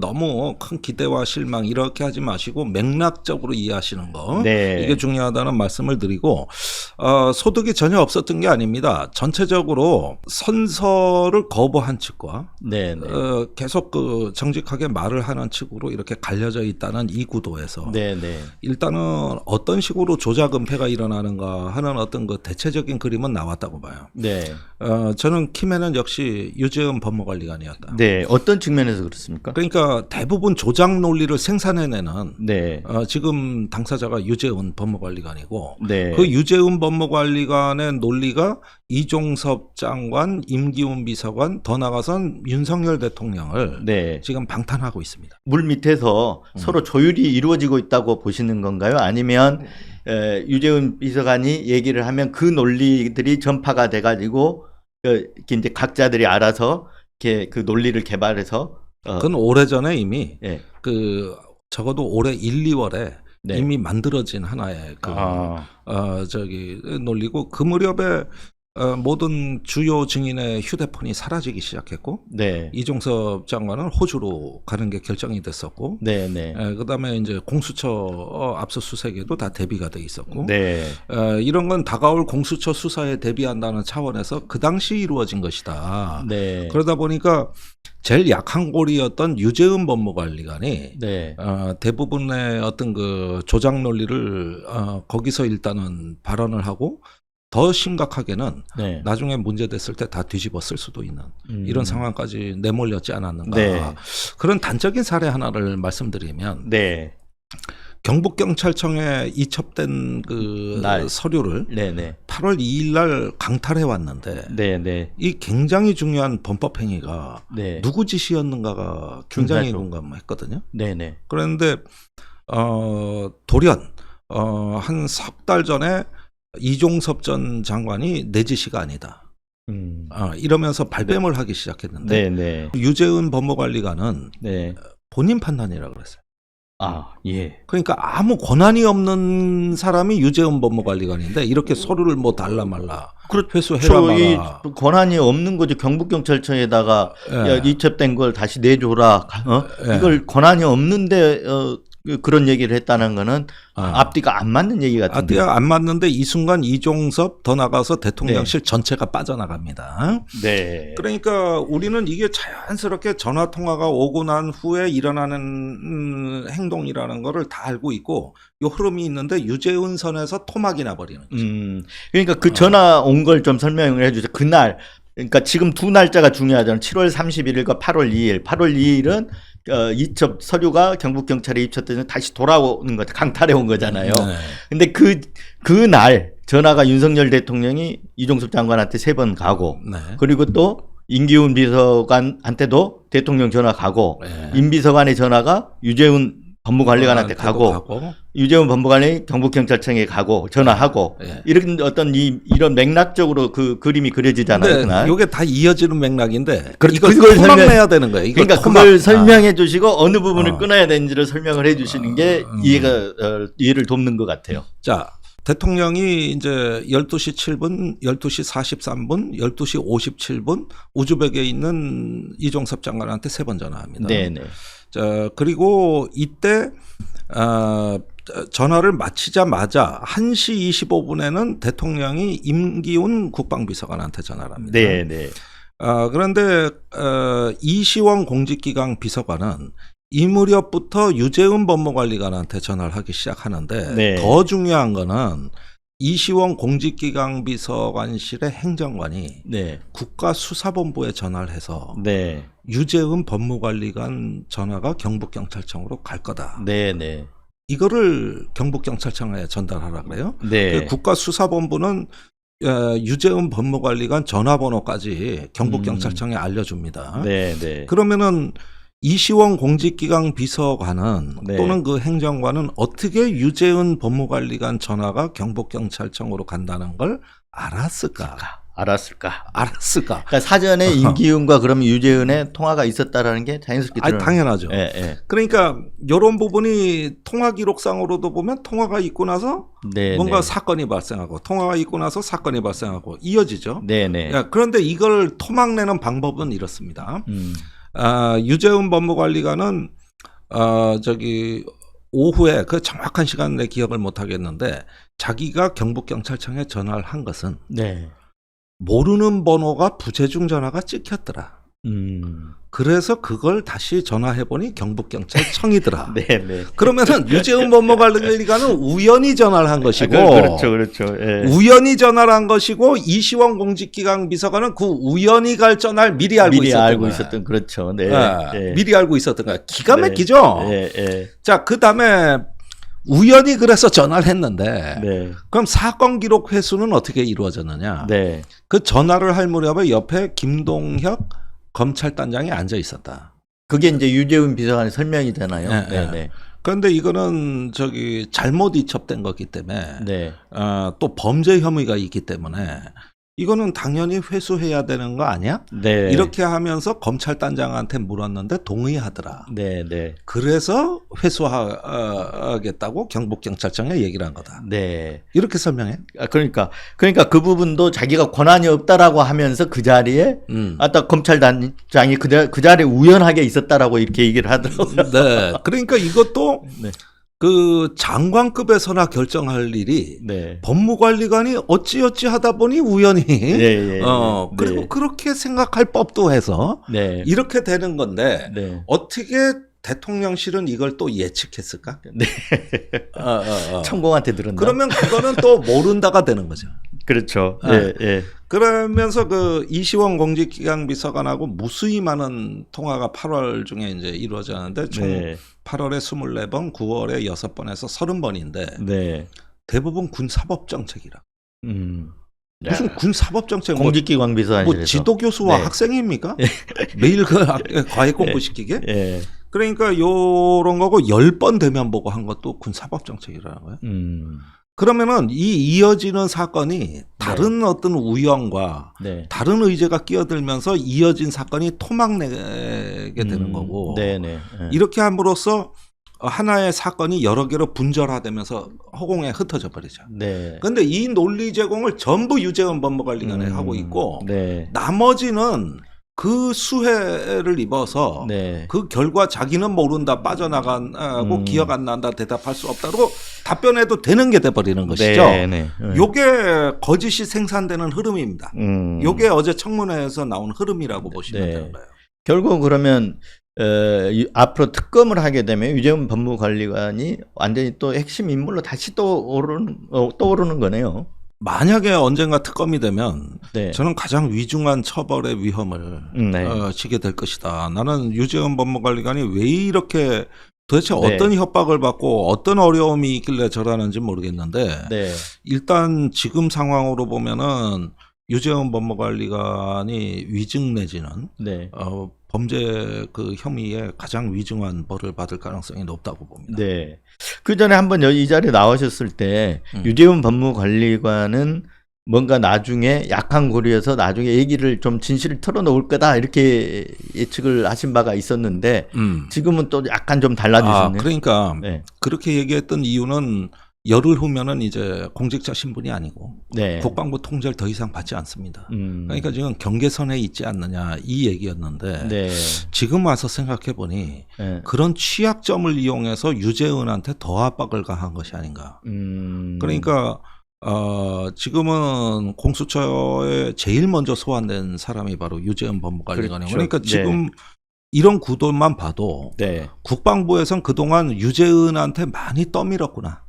너무 큰 기대와 실망 이렇게 하지 마시고 맥락적으로 이해하시는 거 네. 이게 중요하다는 말씀을 드리고 소득이 전혀 없었던 게 아닙니다. 전체적으로 선서를 거부한 측과 네, 네. 계속 그 정직하게 말을 하는 측으로 이렇게 갈려져 있다는 이 구도에서 네, 네. 일단은 어떤 식으로 조작 은폐가 일어나는가 하는 어떤 그 대체적인 그림은 나왔다고 봐요. 네. 저는 키맨은 역시 유재은 법무관리관이었다. 네. 어떤 측면에서 그렇습니까? 그러니까 대부분 조작 논리를 생산해내는 네. 지금 당사자가 유재은 법무관리관이고 네. 그 유재은 법무관리관의 논리가 이종섭 장관, 임기훈 비서관, 더 나아가선 윤석열 대통령을 네. 지금 방탄하고 있습니다. 물 밑에서 서로 조율이 이루어지고 있다고 보시는 건가요? 아니면 유재은 비서관이 얘기를 하면 그 논리들이 전파가 돼가지고 이제 각자들이 알아서 이렇게 그 논리를 개발해서 그건 오래전에 이미 예. 그 적어도 올해 1, 2월에 네. 이미 만들어진 하나의 그 논리고 그 무렵에 모든 주요 증인의 휴대폰이 사라지기 시작했고 네. 이종섭 장관은 호주로 가는 게 결정이 됐었고 네, 네. 그다음에 이제 공수처 압수수색에도 다 대비가 돼 있었고 네. 이런 건 다가올 공수처 수사에 대비한다는 차원에서 그 당시 이루어진 것이다. 네. 그러다 보니까 제일 약한 고리였던 유재은 법무관리관이 네. 대부분의 어떤 그 조작 논리를 거기서 일단은 발언을 하고 더 심각하게는 네. 나중에 문제됐을 때 다 뒤집어 쓸 수도 있는 이런 상황까지 내몰렸지 않았는가. 네. 그런 단적인 사례 하나를 말씀드리면 네. 경북경찰청에 이첩된 그 서류를 네네. 8월 2일 날 강탈해 왔는데 네네. 이 굉장히 중요한 범법 행위가 네. 누구 지시였는가가 굉장히 중사죠. 궁금했거든요. 네네. 그런데 돌연 한 석 달 전에 이종섭 전 장관이 내 지시가 아니다. 이러면서 발뺌을 하기 시작했는데 네네. 유재은 법무관리관은 네. 본인 판단이라고 그랬어요. 아, 예. 그러니까 아무 권한이 없는 사람이 유재은 법무관리관인데 이렇게 서류를 뭐 달라 말라 회수해라 마라. 이 권한이 없는 거죠. 경북경찰청에다가 예. 이첩된 걸 다시 내줘라. 예. 이걸 권한이 없는데 그런 얘기를 했다는 거는 앞뒤가 안 맞는 얘기 같은데. 앞뒤가 안 맞는데 이 순간 이종섭 더 나가서 대통령실 네. 전체가 빠져나갑니다. 네. 그러니까 우리는 이게 자연스럽게 전화 통화가 오고 난 후에 일어나는 행동이라는 거를 다 알고 있고 요 흐름이 있는데 유재은 선에서 토막이 나버리는 거죠. 그러니까 그 전화 온 걸 좀 설명을 해주세요. 그날 그러니까 지금 두 날짜가 중요하잖아요. 7월 31일과 8월 2일. 8월 2일은 이첩 서류가 경북경찰에 입첩돼서 다시 돌아오는 거, 강탈해 온 거잖아요. 네. 근데 그 날 전화가 윤석열 대통령이 이종섭 장관한테 3번 가고, 네. 그리고 또 임기훈 비서관한테도 대통령 전화 가고, 네. 임 비서관의 전화가 유재훈 법무관리관한테 가고, 유재훈 법무관이 경북경찰청에 가고 전화하고 네. 이런 어떤 이런 맥락적으로 그 그림이 그려지잖아요. 그날. 이게 다 이어지는 맥락인데 그렇죠. 이걸 토막내야 되는 거예요. 그러니까 그걸 설명해 주시고 어느 부분을 끊어야 되는지를 설명을 해 주시는 게 이해를 돕는 것 같아요. 자, 대통령이 이제 12시 7분, 12시 43분, 12시 57분 우즈벡에 있는 이종섭 장관한테 3번 전화합니다. 네네. 자, 그리고 이때 전화를 마치자마자 1시 25분에는 대통령이 임기훈 국방비서관한테 전화를 합니다. 네네. 그런데 이시원 공직기강 비서관은 이 무렵부터 유재은 법무관리관한테 전화를 하기 시작하는데 네. 더 중요한 거는 이시원 공직기강 비서관실의 행정관이 네. 국가수사본부에 전화를 해서 네. 유재은 법무관리관 전화가 경북경찰청으로 갈 거다. 네네. 이거를 경북경찰청에 전달하라 그래요. 네. 국가수사본부는 유재은 법무관리관 전화번호까지 경북경찰청에 알려줍니다. 네네. 그러면은 이시원 공직기강 비서관은 네. 또는 그 행정관은 어떻게 유재은 법무관리관 전화가 경북경찰청으로 간다는 걸 알았을까? 알았을까? 그러니까 사전에 임기훈과 그러면 유재은의 통화가 있었다라는 게 자연스럽게 아니, 당연하죠. 예, 예. 그러니까 이런 부분이 통화 기록상으로도 보면 통화가 있고 나서 네, 뭔가 네. 사건이 발생하고 통화가 있고 나서 사건이 발생하고 이어지죠. 네네. 그런데 이걸 토막내는 방법은 이렇습니다. 유재은 법무관리관은 오후에 그 정확한 시간 내 기억을 못 하겠는데 자기가 경북경찰청에 전화를 한 것은 네. 모르는 번호가 부재중 전화가 찍혔더라. 그래서 그걸 다시 전화해보니 경북경찰청이더라. 네, 네. 그러면은 유재훈 법무관리관은 우연히 전화를 한 것이고, 그렇죠, 그렇죠. 예. 우연히 전화를 한 것이고 이시원 공직기강 비서관은 그 우연히 갈 전화를 미리 알고 있었던 거야. 그렇죠. 네. 예. 미리 알고 있었던 거야. 기가 네. 막히죠. 예, 예. 자, 그 다음에 우연히 그래서 전화를 했는데, 네. 그럼 사건 기록 회수는 어떻게 이루어졌느냐? 네. 그 전화를 할 무렵에 옆에 김동혁 검찰단장이 앉아 있었다. 그게 이제 유재훈 비서관의 설명이 되나요? 네, 네, 네. 네. 그런데 이거는 잘못 이첩된 거기 때문에 네. 또 범죄 혐의가 있기 때문에 이거는 당연히 회수해야 되는 거 아니야? 네. 이렇게 하면서 검찰단장한테 물었는데 동의하더라. 네, 네. 그래서 회수하겠다고 경북경찰청에 얘기를 한 거다. 네. 이렇게 설명해. 그러니까 그 부분도 자기가 권한이 없다라고 하면서 그 자리에 아까 검찰단장이 그 자리에 우연하게 있었다라고 이렇게 얘기를 하더라고요. 네. 그러니까 이것도 네. 그 장관급에서나 결정할 일이 네. 법무관리관이 어찌어찌 하다 보니 우연히 예, 예. 그리고 네. 그렇게 생각할 법도 해서 네. 이렇게 되는 건데 네. 어떻게 대통령실은 이걸 또 예측했을까? 네. 천공한테 들었나? 그러면 그거는 또 모른다가 되는 거죠. 그렇죠. 네. 예, 예. 그러면서 그 이시원 공직기강 비서관하고 무수히 많은 통화가 8월 중에 이제 이루어졌는데 총 네. 8월에 24번, 9월에 6번에서 30번인데 네. 대부분 군 사법 정책이라. 무슨 야, 군 사법 정책 공직기관 비서관실에서 뭐 지도 교수와 네. 학생입니까? 매일 그 과외 공부 시키게? 예. 그러니까 요런 거고 10번 대면 보고 한 것도 군 사법 정책이라는 거예요. 그러면은 이 이어지는 사건이 다른 어떤 우연과 네. 다른 의제가 끼어들면서 이어진 사건이 토막내게 되는 거고 네네. 예. 이렇게 함으로써 하나의 사건이 여러 개로 분절화되면서 허공에 흩어져 버리죠. 네. 그런데 이 논리 제공을 전부 유재훈 법무관리관이 하고 있고 네. 나머지는 그 수혜를 입어서 네. 그 결과 자기는 모른다, 빠져나가고 기억 안 난다, 대답할 수 없다고 답변해도 되는 게 돼버리는 것이죠. 네, 네. 요게 거짓이 생산되는 흐름입니다. 요게 어제 청문회에서 나온 흐름이라고 보시면 네. 되는 거예요. 결국 그러면 앞으로 특검을 하게 되면 유재훈 법무관리관이 완전히 또 핵심 인물로 다시 떠오르는 거네요. 만약에 언젠가 특검이 되면 네. 저는 가장 위중한 처벌의 위험을 네. 지게 될 것이다. 나는 유재훈 법무관리관이 왜 이렇게 도대체 네. 어떤 협박을 받고 어떤 어려움이 있길래 저러는지 모르겠는데 네. 일단 지금 상황으로 보면은 유재훈 법무관리관이 위증 내지는 네. 범죄 그 혐의에 가장 위중한 벌을 받을 가능성이 높다고 봅니다. 네. 그 전에 한번 이 자리에 나오셨을 때 유재훈 법무관리관은 뭔가 나중에 약한 고리여서 나중에 얘기를 좀 진실을 털어놓을 거다 이렇게 예측을 하신 바가 있었는데 지금은 또 약간 좀 달라지셨네요. 그러니까 네. 그렇게 얘기했던 이유는 열흘 후면은 이제 공직자 신분이 아니고 네. 국방부 통제를 더 이상 받지 않습니다. 그러니까 지금 경계선에 있지 않느냐 이 얘기였는데 네. 지금 와서 생각해 보니 네. 그런 취약점을 이용해서 유재은한테 더 압박을 가한 것이 아닌가. 그러니까 지금은 공수처에 제일 먼저 소환된 사람이 바로 유재은 법무관리관이에요. 그렇죠. 그러니까 지금 네. 이런 구도만 봐도 네. 국방부에선 그동안 유재은한테 많이 떠밀었구나.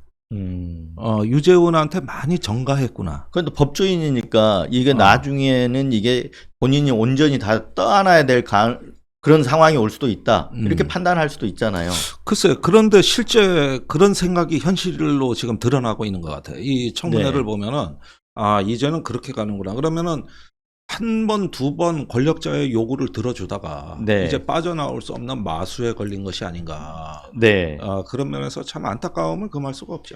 유재훈한테 많이 전가했구나. 그런데 법조인이니까 이게 나중에는 이게 본인이 온전히 다 떠안아야 될 그런 상황이 올 수도 있다. 이렇게 판단할 수도 있잖아요. 글쎄, 그런데 실제 그런 생각이 현실로 지금 드러나고 있는 것 같아요. 이 청문회를 네. 보면은 이제는 그렇게 가는구나. 그러면은 한 번, 두 번 권력자의 요구를 들어주다가 네. 이제 빠져나올 수 없는 마수에 걸린 것이 아닌가. 네. 그런 면에서 참 안타까움을 금할 수가 없죠.